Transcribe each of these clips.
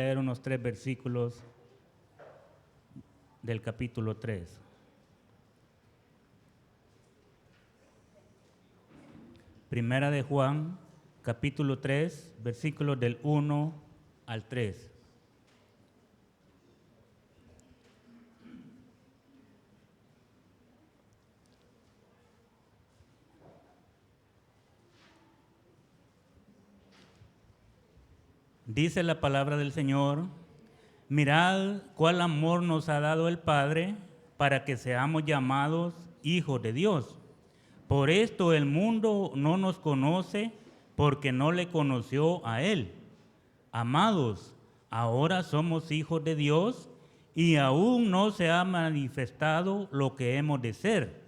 leer unos 3 versículos del capítulo 3. Primera de Juan, capítulo 3, versículos del 1 al 3. Dice la palabra del Señor: mirad cuál amor nos ha dado el Padre para que seamos llamados hijos de Dios. Por esto el mundo no nos conoce, porque no le conoció a Él. Amados, ahora somos hijos de Dios y aún no se ha manifestado lo que hemos de ser.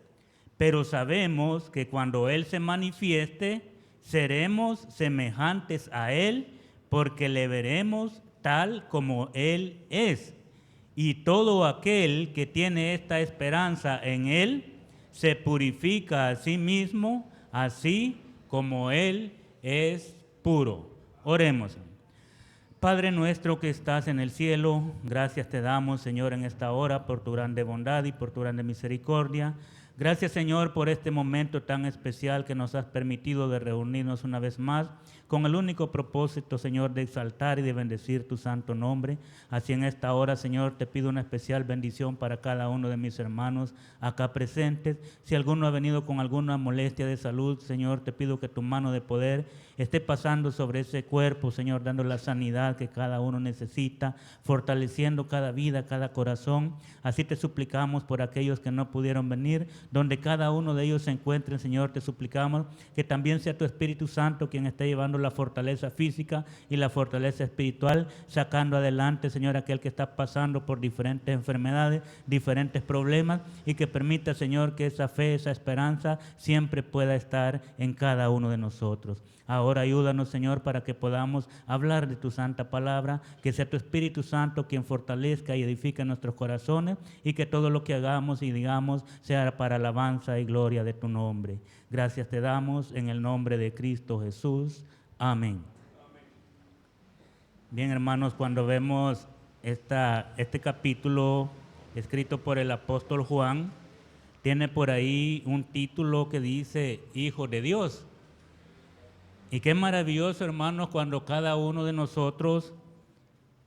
Pero sabemos que cuando Él se manifieste, seremos semejantes a Él, porque le veremos tal como Él es. Y todo aquel que tiene esta esperanza en Él, se purifica a sí mismo, así como Él es puro. Oremos. Padre nuestro que estás en el cielo, gracias te damos, Señor, en esta hora por tu grande bondad y por tu grande misericordia. Gracias, Señor, por este momento tan especial que nos has permitido de reunirnos una vez más con el único propósito, Señor, de exaltar y de bendecir tu santo nombre. Así en esta hora, Señor, te pido una especial bendición para cada uno de mis hermanos acá presentes. Si alguno ha venido con alguna molestia de salud, Señor, te pido que tu mano de poder esté pasando sobre ese cuerpo, Señor, dando la sanidad que cada uno necesita, fortaleciendo cada vida, cada corazón. Así te suplicamos por aquellos que no pudieron venir, donde cada uno de ellos se encuentren, Señor, te suplicamos que también sea tu Espíritu Santo quien esté llevando la fortaleza física y la fortaleza espiritual, sacando adelante, Señor, aquel que está pasando por diferentes enfermedades, diferentes problemas, y que permita, Señor, que esa fe, esa esperanza siempre pueda estar en cada uno de nosotros. Ahora ayúdanos, Señor, para que podamos hablar de tu santa palabra, que sea tu Espíritu Santo quien fortalezca y edifique nuestros corazones, y que todo lo que hagamos y digamos sea para alabanza y gloria de tu nombre. Gracias te damos en el nombre de Cristo Jesús. Amén. Bien, hermanos, cuando vemos este capítulo escrito por el apóstol Juan, tiene por ahí un título que dice Hijo de Dios. Y qué maravilloso, hermanos, cuando cada uno de nosotros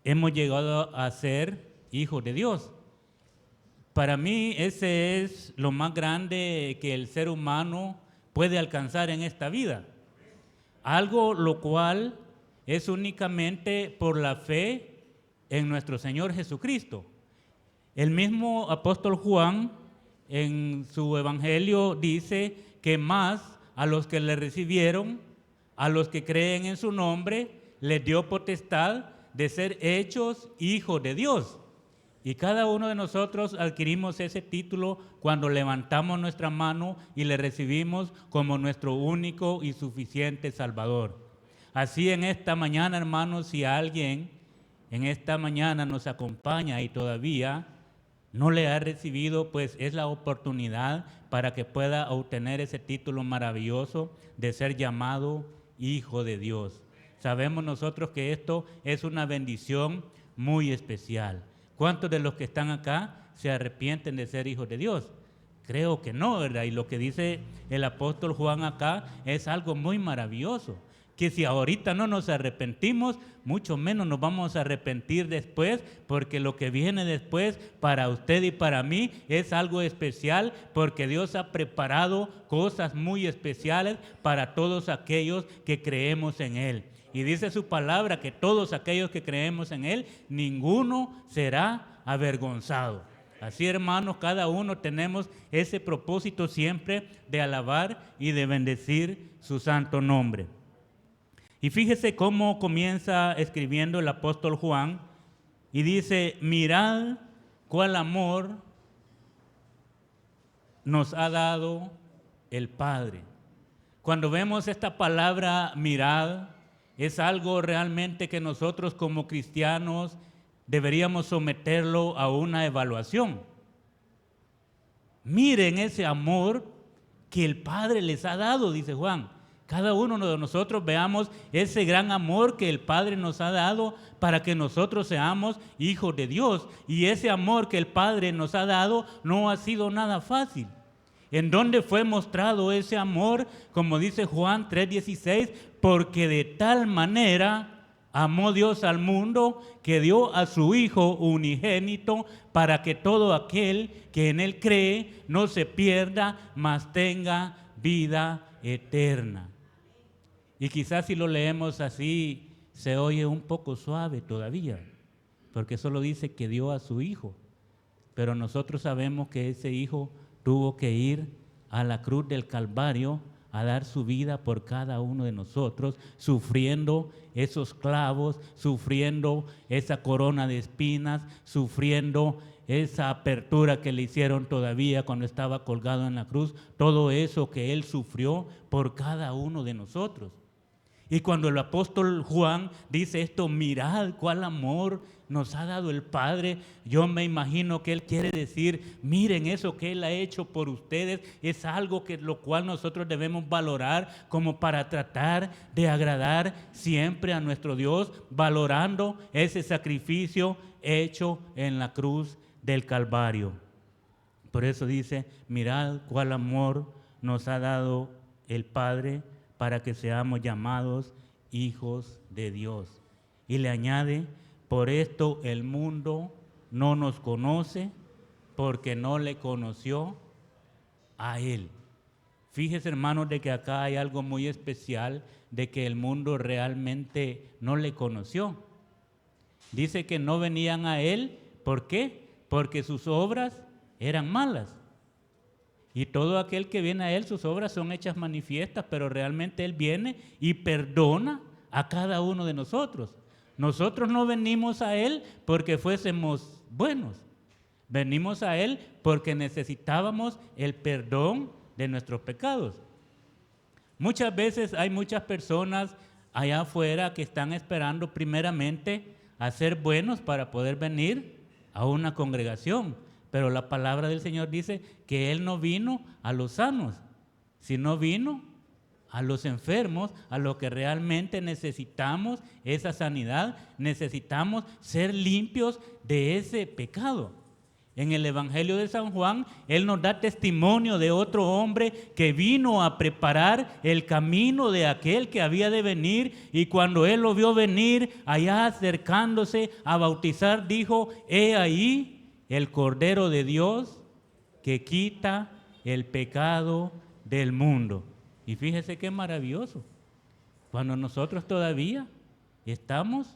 hemos llegado a ser hijos de Dios. Para mí ese es lo más grande que el ser humano puede alcanzar en esta vida. Algo lo cual es únicamente por la fe en nuestro Señor Jesucristo. El mismo apóstol Juan en su evangelio dice que más a los que le recibieron, a los que creen en su nombre, les dio potestad de ser hechos hijos de Dios. Y cada uno de nosotros adquirimos ese título cuando levantamos nuestra mano y le recibimos como nuestro único y suficiente Salvador. Así en esta mañana, hermanos, si alguien en esta mañana nos acompaña y todavía no le ha recibido, pues es la oportunidad para que pueda obtener ese título maravilloso de ser llamado Hijo de Dios. Sabemos nosotros que esto es una bendición muy especial. ¿Cuántos de los que están acá se arrepienten de ser hijos de Dios? Creo que no, ¿verdad? Y lo que dice el apóstol Juan acá es algo muy maravilloso, que si ahorita no nos arrepentimos, mucho menos nos vamos a arrepentir después, porque lo que viene después para usted y para mí es algo especial, porque Dios ha preparado cosas muy especiales para todos aquellos que creemos en Él. Y dice su palabra que todos aquellos que creemos en Él, ninguno será avergonzado. Así, hermanos, cada uno tenemos ese propósito siempre de alabar y de bendecir su santo nombre. Y fíjese cómo comienza escribiendo el apóstol Juan y dice: mirad cuál amor nos ha dado el Padre. Cuando vemos esta palabra mirad, es algo realmente que nosotros como cristianos deberíamos someterlo a una evaluación. Miren ese amor que el Padre les ha dado, dice Juan. Cada uno de nosotros veamos ese gran amor que el Padre nos ha dado para que nosotros seamos hijos de Dios. Y ese amor que el Padre nos ha dado no ha sido nada fácil. ¿En dónde fue mostrado ese amor? Como dice Juan 3:16, porque de tal manera amó Dios al mundo que dio a su Hijo unigénito para que todo aquel que en Él cree no se pierda, mas tenga vida eterna. Y quizás si lo leemos así, se oye un poco suave todavía, porque solo dice que dio a su Hijo. Pero nosotros sabemos que ese Hijo tuvo que ir a la cruz del Calvario a dar su vida por cada uno de nosotros, sufriendo esos clavos, sufriendo esa corona de espinas, sufriendo esa apertura que le hicieron todavía cuando estaba colgado en la cruz, todo eso que Él sufrió por cada uno de nosotros. Y cuando el apóstol Juan dice esto, mirad cuál amor nos ha dado el Padre, yo me imagino que él quiere decir, miren eso que Él ha hecho por ustedes, es algo que lo cual nosotros debemos valorar como para tratar de agradar siempre a nuestro Dios, valorando ese sacrificio hecho en la cruz del Calvario. Por eso dice, mirad cuál amor nos ha dado el Padre para que seamos llamados hijos de Dios. Y le añade, por esto el mundo no nos conoce, porque no le conoció a Él. Fíjese, hermanos, de que acá hay algo muy especial, de que el mundo realmente no le conoció. Dice que no venían a Él, ¿por qué? Porque sus obras eran malas. Y todo aquel que viene a Él, sus obras son hechas manifiestas, pero realmente Él viene y perdona a cada uno de nosotros. Nosotros no venimos a Él porque fuésemos buenos. Venimos a Él porque necesitábamos el perdón de nuestros pecados. Muchas veces hay muchas personas allá afuera que están esperando primeramente a ser buenos para poder venir a una congregación. Pero la palabra del Señor dice que Él no vino a los sanos, sino vino a los enfermos, a los que realmente necesitamos esa sanidad, necesitamos ser limpios de ese pecado. En el Evangelio de San Juan, Él nos da testimonio de otro hombre que vino a preparar el camino de aquel que había de venir, y cuando Él lo vio venir, allá acercándose a bautizar, dijo, he ahí el Cordero de Dios que quita el pecado del mundo. Y fíjese qué maravilloso, cuando nosotros todavía estamos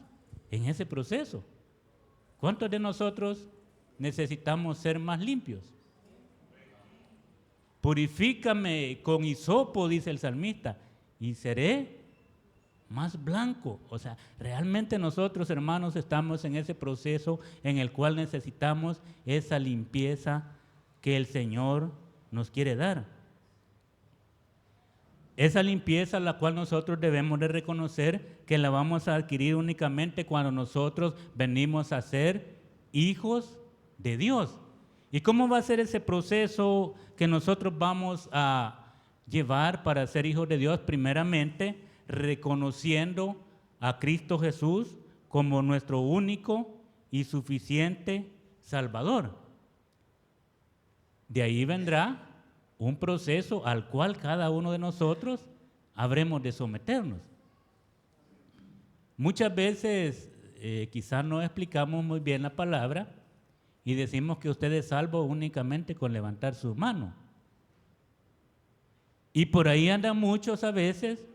en ese proceso. ¿Cuántos de nosotros necesitamos ser más limpios? Purifícame con hisopo, dice el salmista, y seré más blanco. O sea, realmente nosotros, hermanos, estamos en ese proceso en el cual necesitamos esa limpieza que el Señor nos quiere dar. Esa limpieza la cual nosotros debemos de reconocer que la vamos a adquirir únicamente cuando nosotros venimos a ser hijos de Dios. ¿Y cómo va a ser ese proceso que nosotros vamos a llevar para ser hijos de Dios? Primeramente, reconociendo a Cristo Jesús como nuestro único y suficiente Salvador. De ahí vendrá un proceso al cual cada uno de nosotros habremos de someternos. Muchas veces quizás no explicamos muy bien la palabra y decimos que usted es salvo únicamente con levantar su mano. Y por ahí andan muchos a veces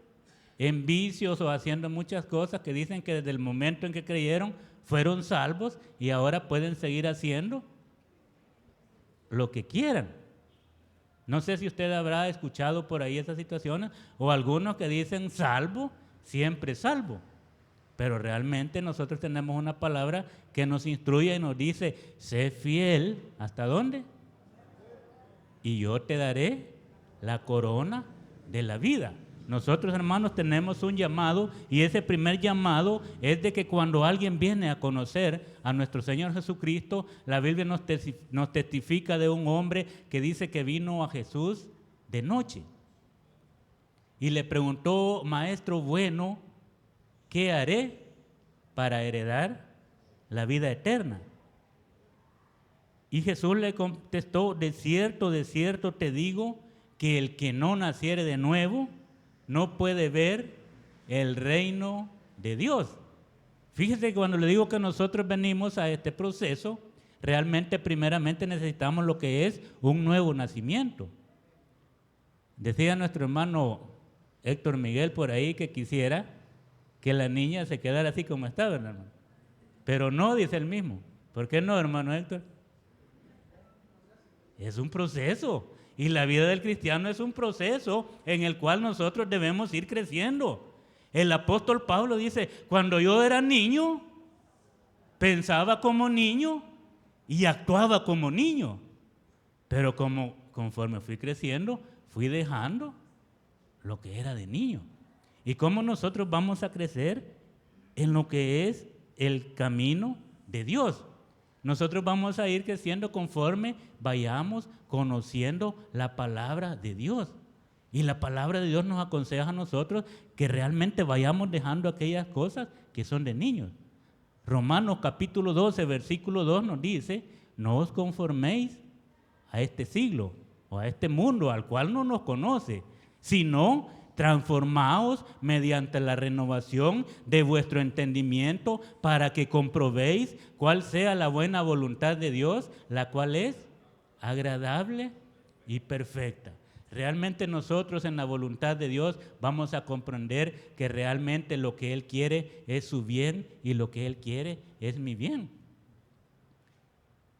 en vicios o haciendo muchas cosas que dicen que desde el momento en que creyeron fueron salvos y ahora pueden seguir haciendo lo que quieran. No sé si usted habrá escuchado por ahí esas situaciones o algunos que dicen salvo, siempre salvo. Pero realmente nosotros tenemos una palabra que nos instruye y nos dice, sé fiel, ¿hasta dónde? Y yo te daré la corona de la vida. Nosotros, hermanos, tenemos un llamado y ese primer llamado es de que cuando alguien viene a conocer a nuestro Señor Jesucristo, la Biblia nos testifica de un hombre que dice que vino a Jesús de noche y le preguntó, maestro bueno, ¿qué haré para heredar la vida eterna. Y Jesús le contestó, de cierto te digo, que el que no naciere de nuevo no puede ver el reino de Dios. Fíjese que cuando le digo que nosotros venimos a este proceso, realmente primeramente necesitamos lo que es un nuevo nacimiento. Decía nuestro hermano Héctor Miguel por ahí que quisiera que la niña se quedara así como estaba, hermano. Pero no, dice él mismo. ¿Por qué no, hermano Héctor? Es un proceso. Y la vida del cristiano es un proceso en el cual nosotros debemos ir creciendo. El apóstol Pablo dice, cuando yo era niño, pensaba como niño y actuaba como niño. Pero conforme fui creciendo, fui dejando lo que era de niño. ¿Y cómo nosotros vamos a crecer en lo que es el camino de Dios? Nosotros vamos a ir creciendo conforme vayamos conociendo la palabra de Dios. Y la palabra de Dios nos aconseja a nosotros que realmente vayamos dejando aquellas cosas que son de niños. Romanos capítulo 12, versículo 2 nos dice, no os conforméis a este siglo o a este mundo al cual no nos conoce, sino transformaos mediante la renovación de vuestro entendimiento para que comprobéis cuál sea la buena voluntad de Dios, la cual es agradable y perfecta. Realmente nosotros en la voluntad de Dios vamos a comprender que realmente lo que Él quiere es su bien y lo que Él quiere es mi bien.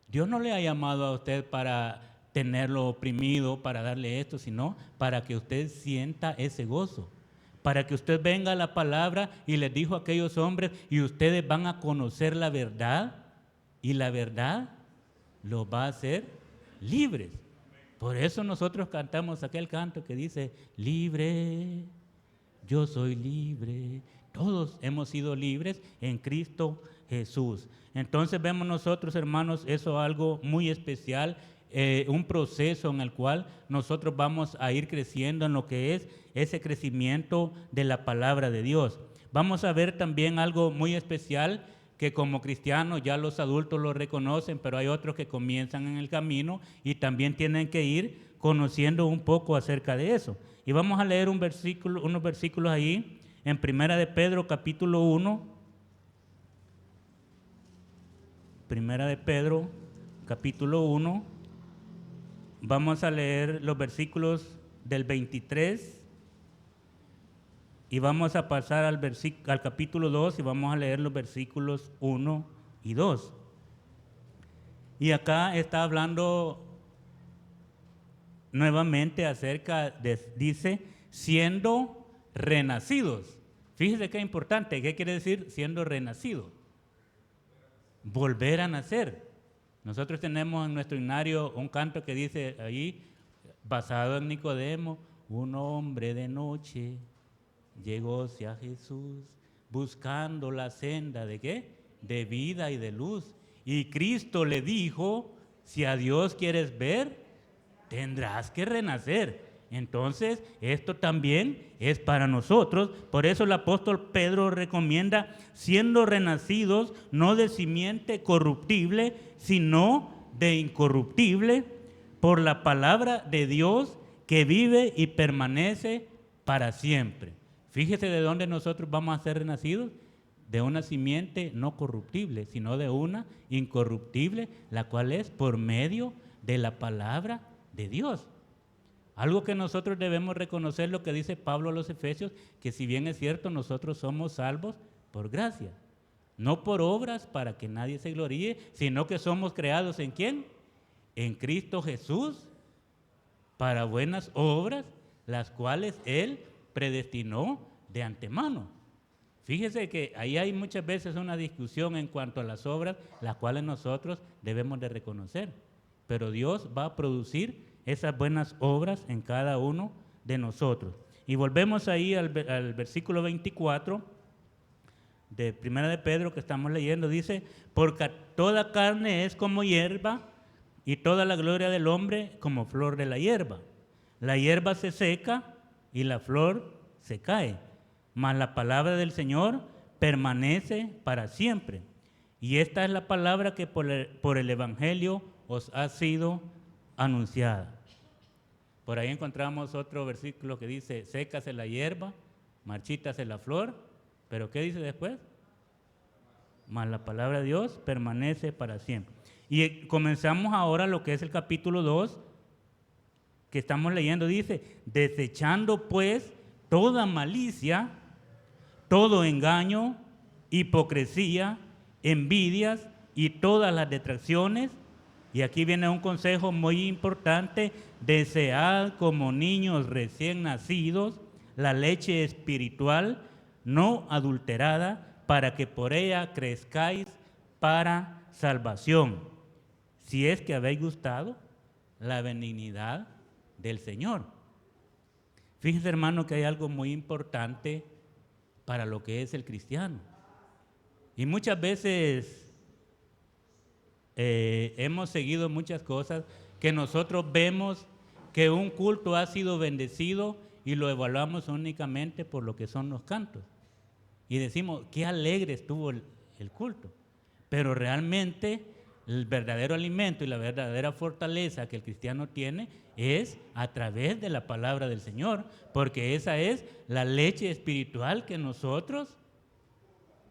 Dios no le ha llamado a usted para tenerlo oprimido, para darle esto, sino para que usted sienta ese gozo, para que usted venga a la palabra y les dijo a aquellos hombres y ustedes van a conocer la verdad y la verdad los va a hacer libres. Por eso nosotros cantamos aquel canto que dice, libre, yo soy libre. Todos hemos sido libres en Cristo Jesús. Entonces vemos nosotros, hermanos, eso algo muy especial, un proceso en el cual nosotros vamos a ir creciendo en lo que es ese crecimiento de la palabra de Dios. Vamos a ver también algo muy especial que como cristianos ya los adultos lo reconocen, pero hay otros que comienzan en el camino y también tienen que ir conociendo un poco acerca de eso. Y vamos a leer unos versículos ahí en Primera de Pedro capítulo 1. Primera de Pedro capítulo 1. Vamos a leer los versículos del 23 y vamos a pasar al capítulo 2 y vamos a leer los versículos 1 y 2. Y acá está hablando nuevamente acerca de, dice, siendo renacidos. Fíjese qué importante, ¿qué quiere decir siendo renacidos? Volver a nacer. Nosotros tenemos en nuestro himnario un canto que dice ahí, basado en Nicodemo, un hombre de noche llegóse a Jesús buscando la senda ¿de qué? De vida y de luz. Y Cristo le dijo, si a Dios quieres ver, tendrás que renacer. Entonces, esto también es para nosotros. Por eso el apóstol Pedro recomienda, siendo renacidos, no de simiente corruptible, sino de incorruptible, por la palabra de Dios que vive y permanece para siempre. Fíjese de dónde nosotros vamos a ser renacidos, de una simiente no corruptible, sino de una incorruptible, la cual es por medio de la palabra de Dios. Algo que nosotros debemos reconocer, lo que dice Pablo a los Efesios, que si bien es cierto, nosotros somos salvos por gracia, no por obras para que nadie se gloríe, sino que somos creados ¿en quién? En Cristo Jesús, para buenas obras, las cuales Él predestinó de antemano. Fíjese que ahí hay muchas veces una discusión en cuanto a las obras, las cuales nosotros debemos de reconocer. Pero Dios va a producir esas buenas obras en cada uno de nosotros. Y volvemos ahí al versículo 24 de Primera de Pedro que estamos leyendo. Dice, porque toda carne es como hierba y toda la gloria del hombre como flor de la hierba. La hierba se seca y la flor se cae, mas la palabra del Señor permanece para siempre. Y esta es la palabra que por el Evangelio os ha sido anunciada. Por ahí encontramos otro versículo que dice, sécase la hierba, marchítase la flor, pero ¿qué dice después? Mas la palabra de Dios permanece para siempre. Y comenzamos ahora lo que es el capítulo 2, que estamos leyendo, dice, desechando pues toda malicia, todo engaño, hipocresía, envidias y todas las detracciones. Y aquí viene un consejo muy importante: desead como niños recién nacidos la leche espiritual no adulterada, para que por ella crezcáis para salvación, si es que habéis gustado la benignidad del Señor. Fíjense, hermano, que hay algo muy importante para lo que es el cristiano. Y muchas veces hemos seguido muchas cosas que nosotros vemos que un culto ha sido bendecido y lo evaluamos únicamente por lo que son los cantos. Y decimos, qué alegre estuvo el culto. Pero realmente el verdadero alimento y la verdadera fortaleza que el cristiano tiene es a través de la palabra del Señor, porque esa es la leche espiritual que nosotros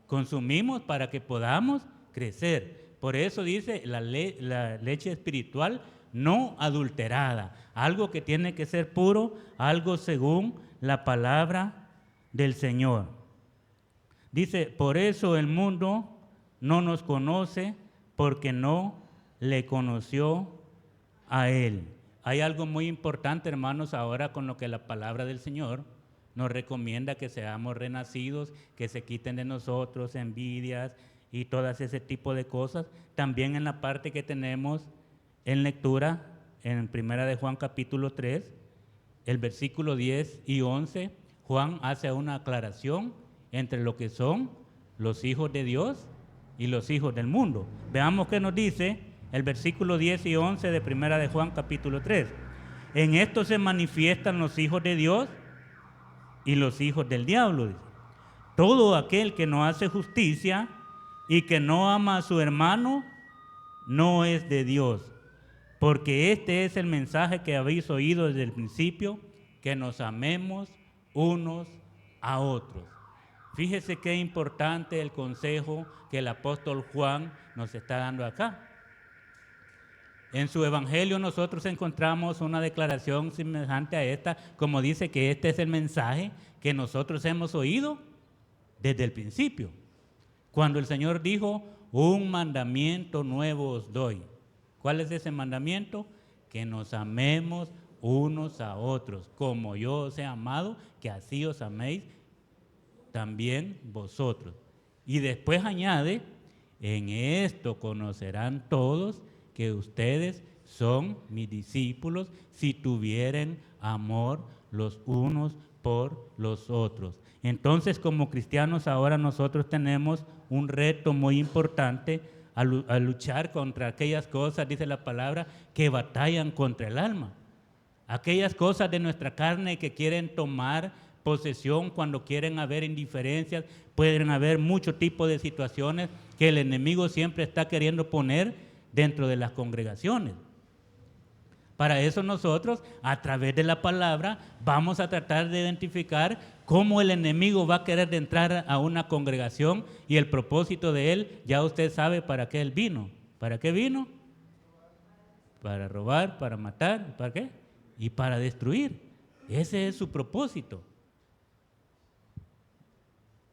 consumimos para que podamos crecer. Por eso dice la leche espiritual no adulterada, algo que tiene que ser puro, algo según la palabra del Señor. Dice, por eso el mundo no nos conoce, porque no le conoció a Él. Hay algo muy importante, hermanos, ahora con lo que la palabra del Señor nos recomienda, que seamos renacidos, que se quiten de nosotros envidias y todas ese tipo de cosas. También en la parte que tenemos en lectura, en 1 de Juan capítulo 3, el versículo 10 y 11, Juan hace una aclaración entre lo que son los hijos de Dios y los hijos del mundo. Veamos qué nos dice el versículo 10 y 11 de 1 de Juan capítulo 3. En esto se manifiestan los hijos de Dios y los hijos del diablo. Dice. Todo aquel que no hace justicia y que no ama a su hermano no es de Dios, porque este es el mensaje que habéis oído desde el principio, que nos amemos unos a otros. Fíjese qué importante el consejo que el apóstol Juan nos está dando acá. En su evangelio nosotros encontramos una declaración semejante a esta, como dice que este es el mensaje que nosotros hemos oído desde el principio. Cuando el Señor dijo, un mandamiento nuevo os doy. ¿Cuál es ese mandamiento? Que nos amemos unos a otros, como yo os he amado, que así os améis también vosotros. Y después añade, en esto conocerán todos que ustedes son mis discípulos, si tuvieren amor los unos por los otros. Entonces, como cristianos, ahora nosotros tenemos un reto muy importante a luchar contra aquellas cosas, dice la palabra, que batallan contra el alma. Aquellas cosas de nuestra carne que quieren tomar posesión, cuando quieren haber indiferencias, pueden haber muchos tipos de situaciones que el enemigo siempre está queriendo poner dentro de las congregaciones. Para eso nosotros, a través de la palabra, vamos a tratar de identificar cómo el enemigo va a querer entrar a una congregación, y el propósito de él, ya usted sabe para qué él vino. ¿Para qué vino? Para robar, para matar, ¿para qué? Y para destruir. Ese es su propósito.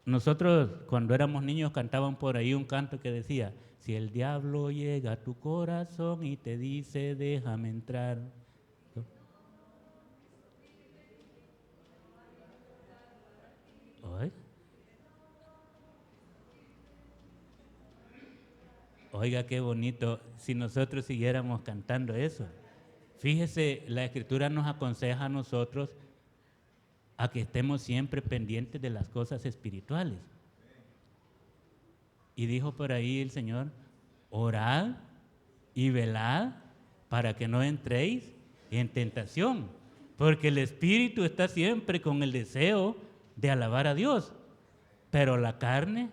Nosotros cuando éramos niños cantaban por ahí un canto que decía, si el diablo llega a tu corazón y te dice déjame entrar. Oiga, qué bonito si nosotros siguiéramos cantando eso. Fíjese, la Escritura nos aconseja a nosotros a que estemos siempre pendientes de las cosas espirituales. Y dijo por ahí el Señor, orad y velad para que no entréis en tentación, porque el espíritu está siempre con el deseo de alabar a Dios. pero la carne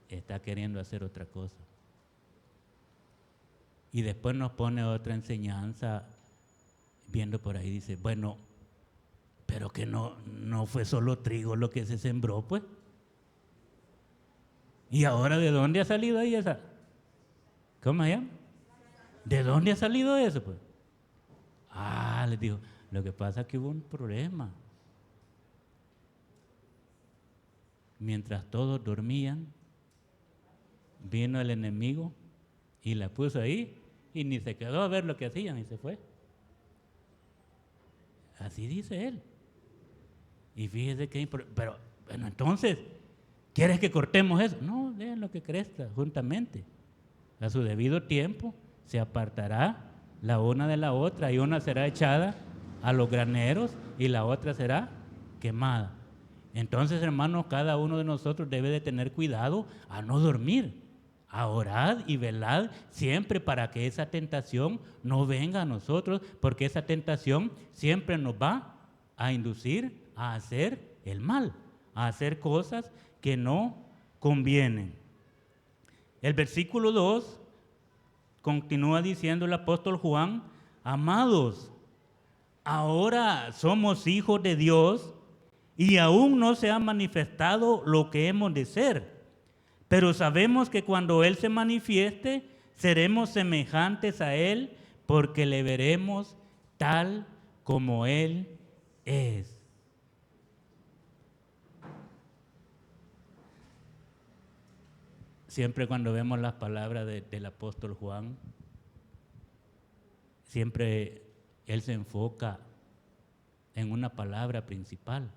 está queriendo hacer otra cosa. Y después nos pone otra enseñanza, viendo por ahí, dice, bueno, pero que no fue solo trigo lo que se sembró, pues. ¿Y ahora de dónde ha salido ahí esa? ¿Cómo se llama? ¿De dónde ha salido eso, pues? Les digo, lo que pasa es que hubo un problema. Mientras todos dormían, vino el enemigo y la puso ahí y ni se quedó a ver lo que hacían y se fue. Así dice él. Y fíjese que, pero bueno, entonces, ¿quieres que cortemos eso? No, dejen lo que crezca juntamente. A su debido tiempo se apartará la una de la otra, y una será echada a los graneros y la otra será quemada. Entonces, hermanos, cada uno de nosotros debe de tener cuidado a no dormir, a orar y velar siempre para que esa tentación no venga a nosotros, porque esa tentación siempre nos va a inducir a hacer el mal, a hacer cosas que no convienen. El versículo 2 continúa diciendo el apóstol Juan: amados, ahora somos hijos de Dios y aún no se ha manifestado lo que hemos de ser, pero sabemos que cuando Él se manifieste, seremos semejantes a Él, porque le veremos tal como Él es. Siempre cuando vemos las palabras del apóstol Juan, siempre él se enfoca en una palabra principal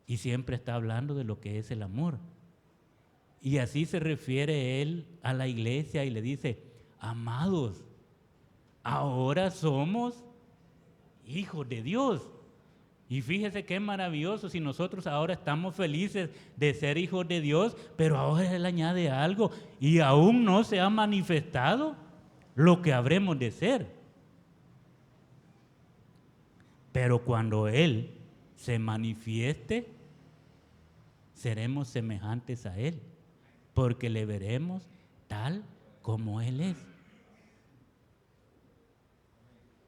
y siempre está hablando de lo que es el amor. Y así se refiere él a la iglesia y le dice: amados, ahora somos hijos de Dios. Y fíjese qué maravilloso si nosotros ahora estamos felices de ser hijos de Dios, pero ahora Él añade algo: y aún no se ha manifestado lo que habremos de ser. Pero cuando Él se manifieste, seremos semejantes a Él, porque le veremos tal como Él es.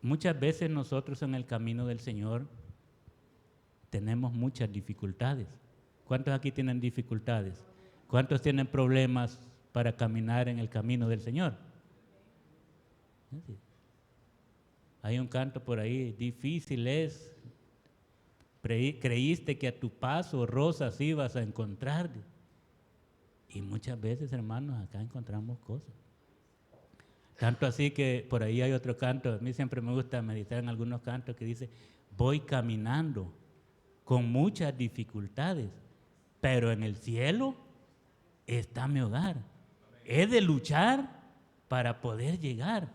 Muchas veces nosotros en el camino del Señor tenemos muchas dificultades. ¿Cuántos aquí tienen dificultades? ¿Cuántos tienen problemas para caminar en el camino del Señor? Hay un canto por ahí: difícil es, creíste que a tu paso rosas ibas a encontrar. Y muchas veces, hermanos, acá encontramos cosas. Tanto así que por ahí hay otro canto, a mí siempre me gusta meditar en algunos cantos que dice: voy caminando con muchas dificultades, pero en el cielo está mi hogar. He de luchar para poder llegar.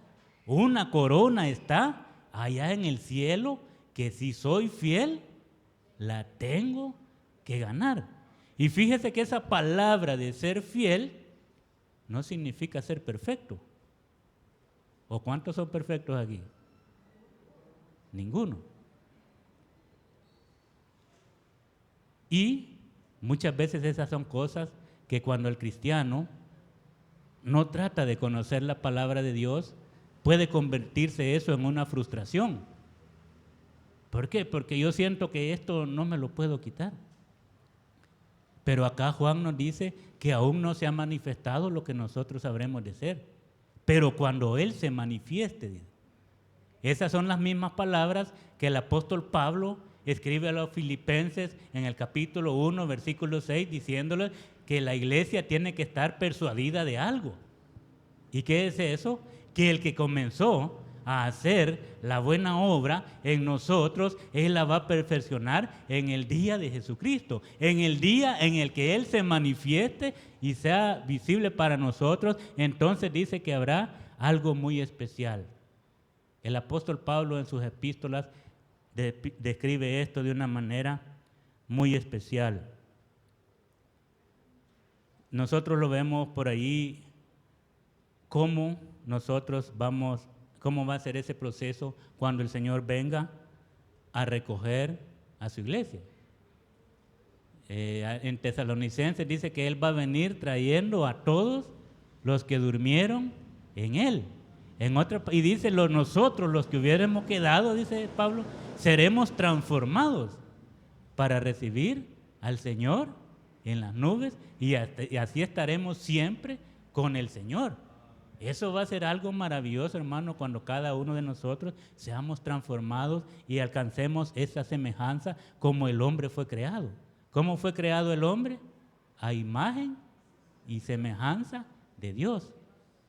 Una corona está allá en el cielo que si soy fiel, la tengo que ganar. Y fíjese que esa palabra de ser fiel no significa ser perfecto. ¿O cuántos son perfectos aquí? Ninguno. Y muchas veces esas son cosas que cuando el cristiano no trata de conocer la palabra de Dios, puede convertirse eso en una frustración. ¿Por qué? Porque yo siento que esto no me lo puedo quitar. Pero acá Juan nos dice que aún no se ha manifestado lo que nosotros habremos de ser. Pero cuando Él se manifieste, esas son las mismas palabras que el apóstol Pablo escribe a los filipenses en el capítulo 1, versículo 6, diciéndoles que la iglesia tiene que estar persuadida de algo. ¿Y qué es eso? Que el que comenzó a hacer la buena obra en nosotros, Él la va a perfeccionar en el día de Jesucristo, en el día en el que Él se manifieste y sea visible para nosotros. Entonces dice que habrá algo muy especial. El apóstol Pablo en sus epístolas describe esto de una manera muy especial. Nosotros lo vemos por ahí, cómo va a ser ese proceso cuando el Señor venga a recoger a su iglesia. En Tesalonicenses dice que Él va a venir trayendo a todos los que durmieron en Él. Y dice, nosotros los que hubiéramos quedado, dice Pablo, seremos transformados para recibir al Señor en las nubes y así estaremos siempre con el Señor. Eso va a ser algo maravilloso, hermano, cuando cada uno de nosotros seamos transformados y alcancemos esa semejanza como el hombre fue creado. ¿Cómo fue creado el hombre? A imagen y semejanza de Dios.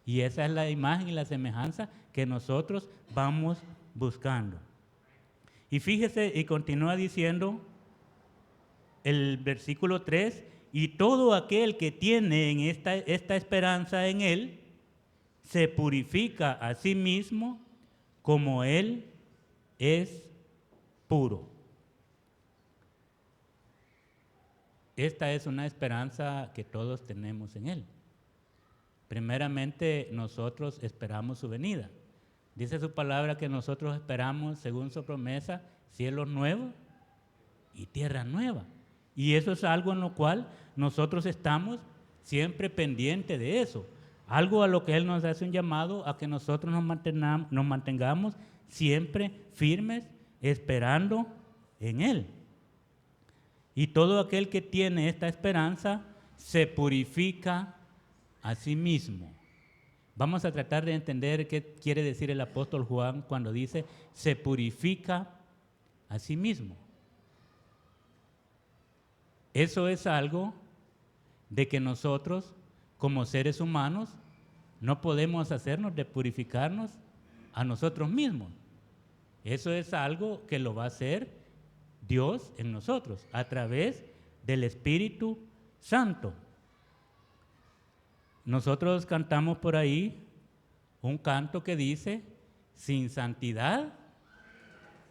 Y esa es la imagen y la semejanza que nosotros vamos buscando. Y fíjese, y continúa diciendo el versículo 3, y todo aquel que tiene en esta esperanza en Él, se purifica a sí mismo como Él es puro. Esta es una esperanza que todos tenemos en Él. Primeramente, nosotros esperamos su venida. Dice su palabra que nosotros esperamos, según su promesa, cielos nuevos y tierra nueva. Y eso es algo en lo cual nosotros estamos siempre pendientes de eso. Algo a lo que Él nos hace un llamado a que nosotros nos mantengamos siempre firmes, esperando en Él. Y todo aquel que tiene esta esperanza se purifica a sí mismo. Vamos a tratar de entender qué quiere decir el apóstol Juan cuando dice se purifica a sí mismo. Eso es algo de que nosotros, como seres humanos, no podemos hacernos de purificarnos a nosotros mismos. Eso es algo que lo va a hacer Dios en nosotros, a través del Espíritu Santo. Nosotros cantamos por ahí un canto que dice, sin santidad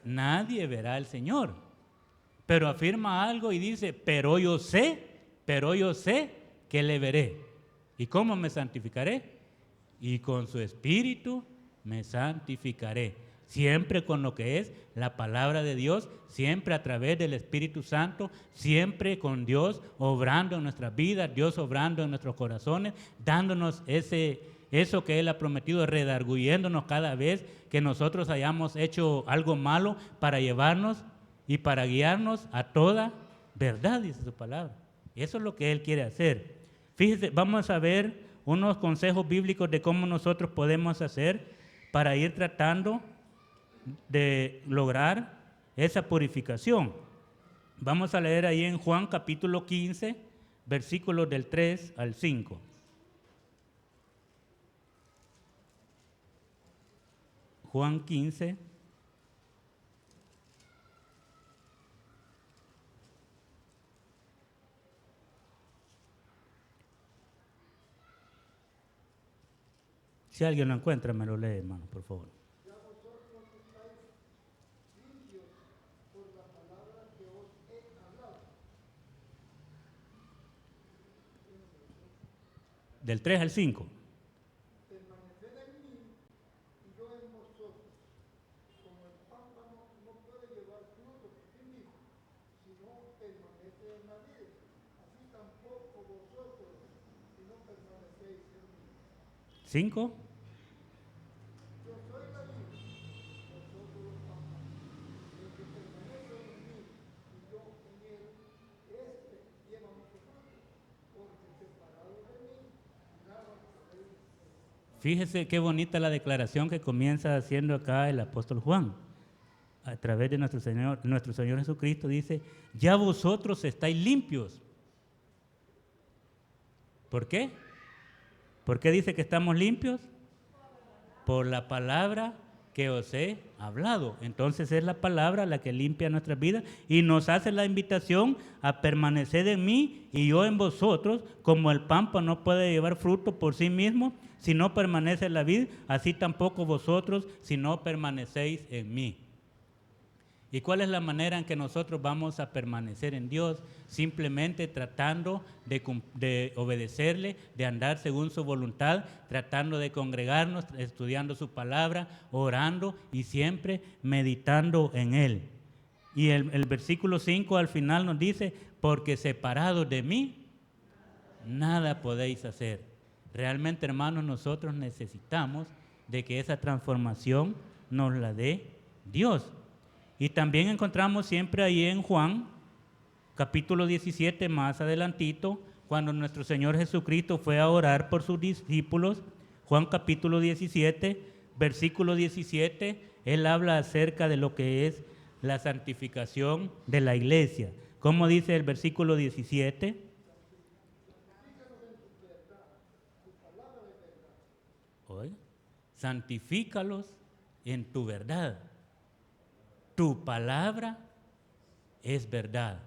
nadie verá al Señor. Pero afirma algo y dice, pero yo sé que le veré. ¿Y cómo me santificaré? Y con su Espíritu me santificaré. Siempre con lo que es la palabra de Dios, siempre a través del Espíritu Santo, siempre con Dios obrando en nuestras vidas, Dios obrando en nuestros corazones, dándonos eso que Él ha prometido, redarguyéndonos cada vez que nosotros hayamos hecho algo malo para llevarnos y para guiarnos a toda verdad, dice su palabra. Eso es lo que Él quiere hacer. Fíjese, vamos a ver unos consejos bíblicos de cómo nosotros podemos hacer para ir tratando de lograr esa purificación. Vamos a leer ahí en Juan capítulo 15, versículos del 3 al 5. Juan 15, si alguien lo encuentra, me lo lee, hermano, por favor. Del 3 al 5. Permaneced en mí y yo en vosotros. Como el pámpano no puede llevar fruto por sí mismo, sino permanece en la vid, así tampoco vosotros, si no permanecéis en mí. 5. Yo soy la vid, vosotros los pámpanos. El que permanece en mí y yo en él, este lleva mucho fruto, porque separado de mí, nada podéis hacer. Fíjese qué bonita la declaración que comienza haciendo acá el apóstol Juan. A través de nuestro Señor Jesucristo dice, ya vosotros estáis limpios. ¿Por qué? ¿Por qué dice que estamos limpios? Por la palabra que os he hablado. Entonces es la palabra la que limpia nuestras vidas y nos hace la invitación a permanecer en mí y yo en vosotros, como el pámpano no puede llevar fruto por sí mismo si no permanece en la vid, así tampoco vosotros si no permanecéis en mí. ¿Y cuál es la manera en que nosotros vamos a permanecer en Dios? Simplemente tratando de obedecerle, de andar según su voluntad, tratando de congregarnos, estudiando su palabra, orando y siempre meditando en Él. Y el versículo 5 al final nos dice, porque separados de mí, nada podéis hacer. Realmente, hermanos, nosotros necesitamos de que esa transformación nos la dé Dios. Y también encontramos siempre ahí en Juan, capítulo 17, más adelantito, cuando nuestro Señor Jesucristo fue a orar por sus discípulos, Juan capítulo 17, versículo 17, Él habla acerca de lo que es la santificación de la iglesia. ¿Cómo dice el versículo 17? Oiga, santifícalos en tu verdad. Tu palabra es verdad.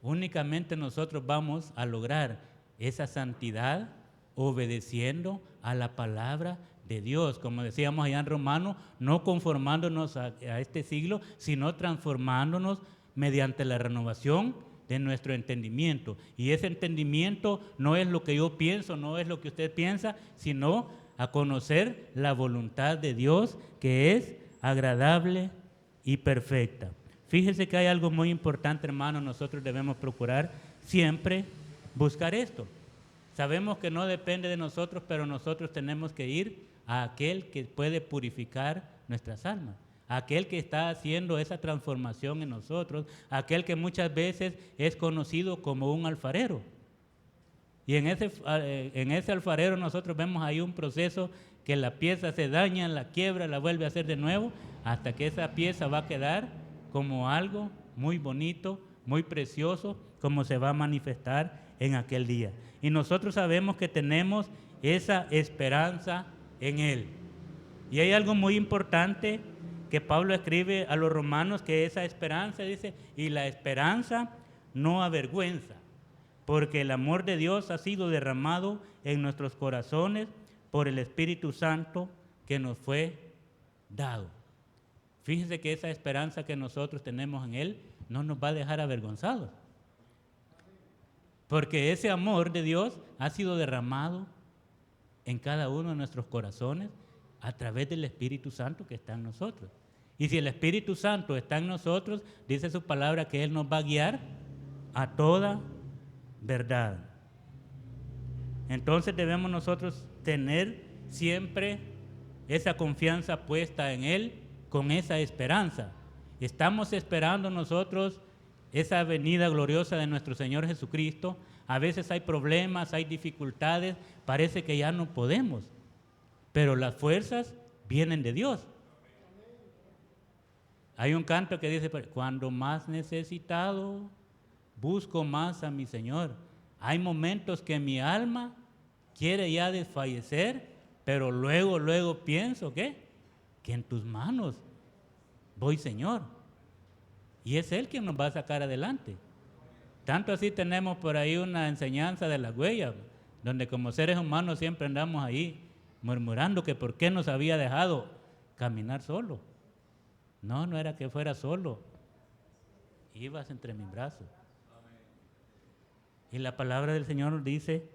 Únicamente nosotros vamos a lograr esa santidad obedeciendo a la palabra de Dios, como decíamos allá en Romanos, no conformándonos a este siglo, sino transformándonos mediante la renovación de nuestro entendimiento. Y ese entendimiento no es lo que yo pienso, no es lo que usted piensa, sino a conocer la voluntad de Dios, que es agradable y perfecta. Fíjese que hay algo muy importante, hermano, nosotros debemos procurar siempre buscar esto. Sabemos que no depende de nosotros, pero nosotros tenemos que ir a aquel que puede purificar nuestras almas, a aquel que está haciendo esa transformación en nosotros, a aquel que muchas veces es conocido como un alfarero. Y en ese alfarero nosotros vemos ahí un proceso que la pieza se daña, la quiebra, la vuelve a hacer de nuevo, hasta que esa pieza va a quedar como algo muy bonito, muy precioso, como se va a manifestar en aquel día. Y nosotros sabemos que tenemos esa esperanza en Él. Y hay algo muy importante que Pablo escribe a los romanos, que esa esperanza, dice, y la esperanza no avergüenza, porque el amor de Dios ha sido derramado en nuestros corazones por el Espíritu Santo que nos fue dado. Fíjense que esa esperanza que nosotros tenemos en Él no nos va a dejar avergonzados, porque ese amor de Dios ha sido derramado en cada uno de nuestros corazones a través del Espíritu Santo que está en nosotros. Y si el Espíritu Santo está en nosotros, dice su palabra que Él nos va a guiar a toda verdad. Entonces debemos nosotros tener siempre esa confianza puesta en Él, con esa esperanza. Estamos esperando nosotros esa venida gloriosa de nuestro Señor Jesucristo. A veces hay problemas, hay dificultades, parece que ya no podemos, pero las fuerzas vienen de Dios. Hay un canto que dice, cuando más necesitado, busco más a mi Señor. Hay momentos que mi alma quiere ya desfallecer, pero luego pienso que en tus manos voy, Señor. Y es Él quien nos va a sacar adelante. Tanto así tenemos por ahí una enseñanza de las huellas, donde como seres humanos siempre andamos ahí murmurando que por qué nos había dejado caminar solo. No era que fuera solo, ibas entre mis brazos. Y la palabra del Señor nos dice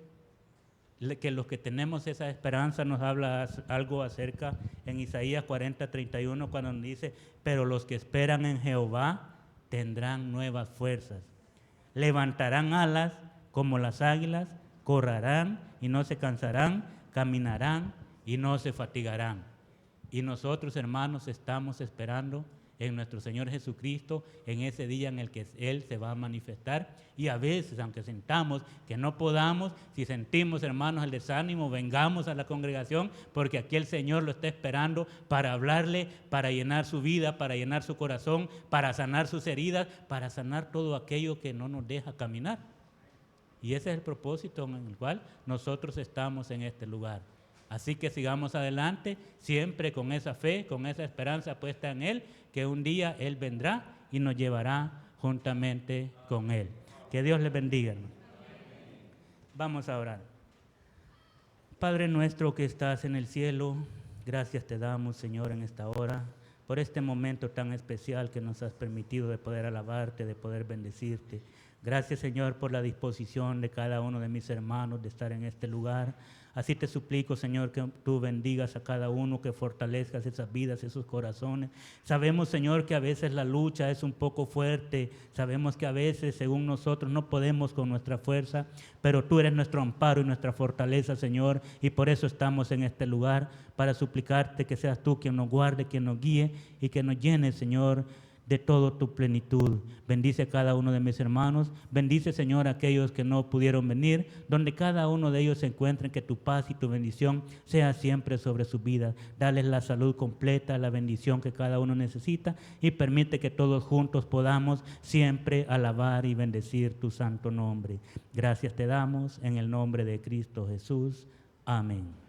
que los que tenemos esa esperanza, nos habla algo acerca en Isaías 40:31, cuando nos dice, pero los que esperan en Jehová tendrán nuevas fuerzas, levantarán alas como las águilas, correrán y no se cansarán, caminarán y no se fatigarán. Y nosotros, hermanos, estamos esperando en nuestro Señor Jesucristo, en ese día en el que Él se va a manifestar. Y a veces, aunque sintamos que no podamos, si sentimos, hermanos, el desánimo, vengamos a la congregación, porque aquí el Señor lo está esperando para hablarle, para llenar su vida, para llenar su corazón, para sanar sus heridas, para sanar todo aquello que no nos deja caminar. Y ese es el propósito en el cual nosotros estamos en este lugar. Así que sigamos adelante, siempre con esa fe, con esa esperanza puesta en Él, que un día Él vendrá y nos llevará juntamente con Él. Que Dios les bendiga, hermano. Vamos a orar. Padre nuestro que estás en el cielo, gracias te damos, Señor, en esta hora, por este momento tan especial que nos has permitido de poder alabarte, de poder bendecirte. Gracias, Señor, por la disposición de cada uno de mis hermanos de estar en este lugar. Así te suplico, Señor, que tú bendigas a cada uno, que fortalezcas esas vidas, esos corazones. Sabemos, Señor, que a veces la lucha es un poco fuerte. Sabemos que a veces, según nosotros, no podemos con nuestra fuerza, pero tú eres nuestro amparo y nuestra fortaleza, Señor, y por eso estamos en este lugar, para suplicarte que seas tú quien nos guarde, quien nos guíe y que nos llene, Señor, de toda tu plenitud. Bendice a cada uno de mis hermanos. Bendice, Señor, a aquellos que no pudieron venir, donde cada uno de ellos se encuentren, que tu paz y tu bendición sea siempre sobre sus vidas. Dales la salud completa, la bendición que cada uno necesita, y permite que todos juntos podamos siempre alabar y bendecir tu santo nombre. Gracias te damos en el nombre de Cristo Jesús. Amén.